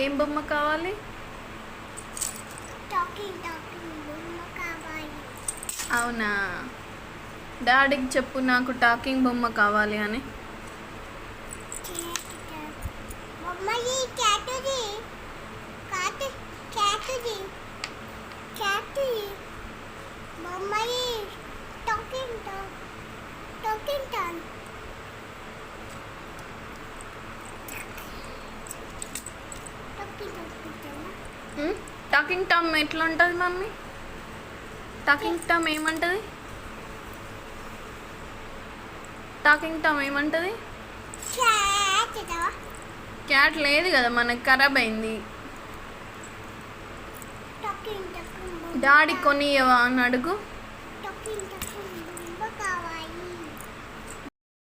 ఏం బొమ్మ కావాలి? అవునా, డాడీకి చెప్పు నాకు టాకింగ్ బొమ్మ కావాలి అని. టాకింగ్ టామ్ ఎట్లా ఉంటుంది మమ్మీ? టాకింగ్ టామ్ ఏమంటుంది? టాకింగ్ టామ్ ఏమంటుంది? క్యాట్ లేదు కదా, మనకు ఖరాబ్ అయింది. డాడీ కొనియవా అని అడుగు.